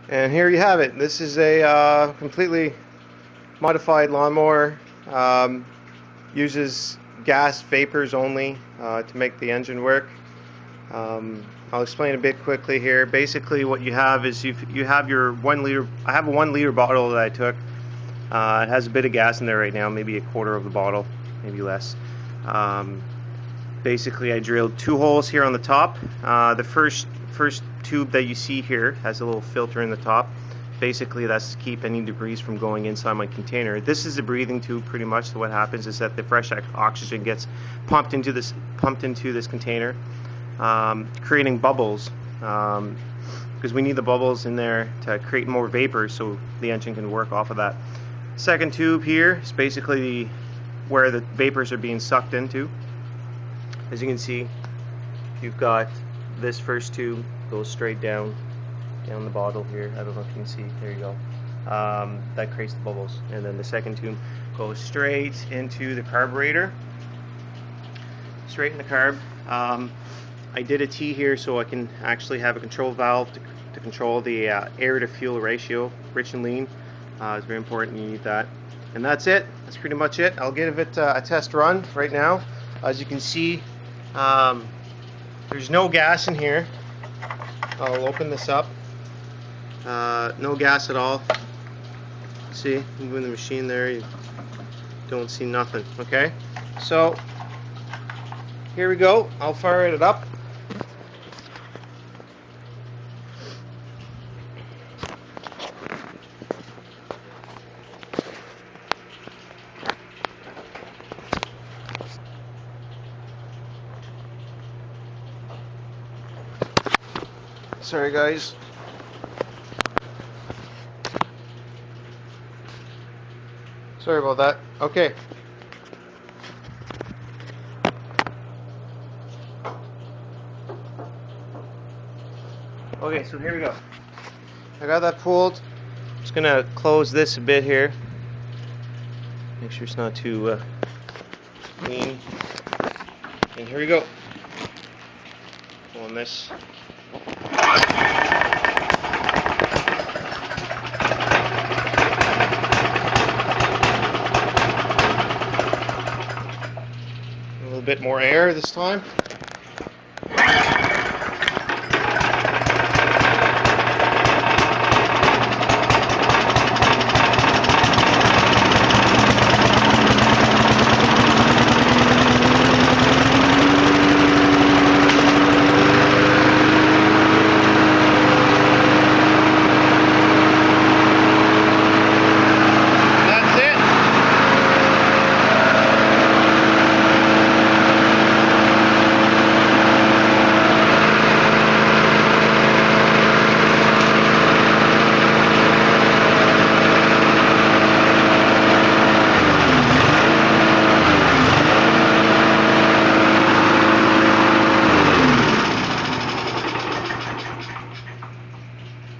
And here you have it. This is a completely modified lawnmower. Uses gas vapors only to make the engine work. I'll explain a bit quickly here. Basically, what you have is you have your 1 liter. I have a 1 liter bottle that I took. It has a bit of gas in there right now, maybe a quarter of the bottle, maybe less. Basically, I drilled 2 holes here on the top. The first tube that you see here has a little filter in the top. Basically, that's to keep any debris from going inside my container. This is a breathing tube, pretty much. So what happens is that the fresh oxygen gets pumped into this container, creating bubbles. Because we need the bubbles in there to create more vapor, so the engine can work off of that. Second tube here is basically where the vapors are being sucked into. As you can see, you've got this first tube goes straight down the bottle here. I don't know if you can see. There you go. That creates the bubbles, and then the second tube goes straight into the carburetor. Straight in the carb. I did a T here so I can actually have a control valve to control the air to fuel ratio, rich and lean. It's very important. You need that. And that's it. That's pretty much it. I'll give it a test run right now. As you can see, there's no gas in here. I'll open this up. No gas at all. See, moving the machine there, you don't see nothing. Okay, so here we go. I'll fire it up. Sorry guys. Sorry about that. Okay. Okay, so here we go. I got that pulled. Just gonna close this a bit here. Make sure it's not too clean. And here we go. On this. A little bit more air this time.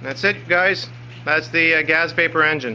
That's it, guys. That's the gas vapor engine.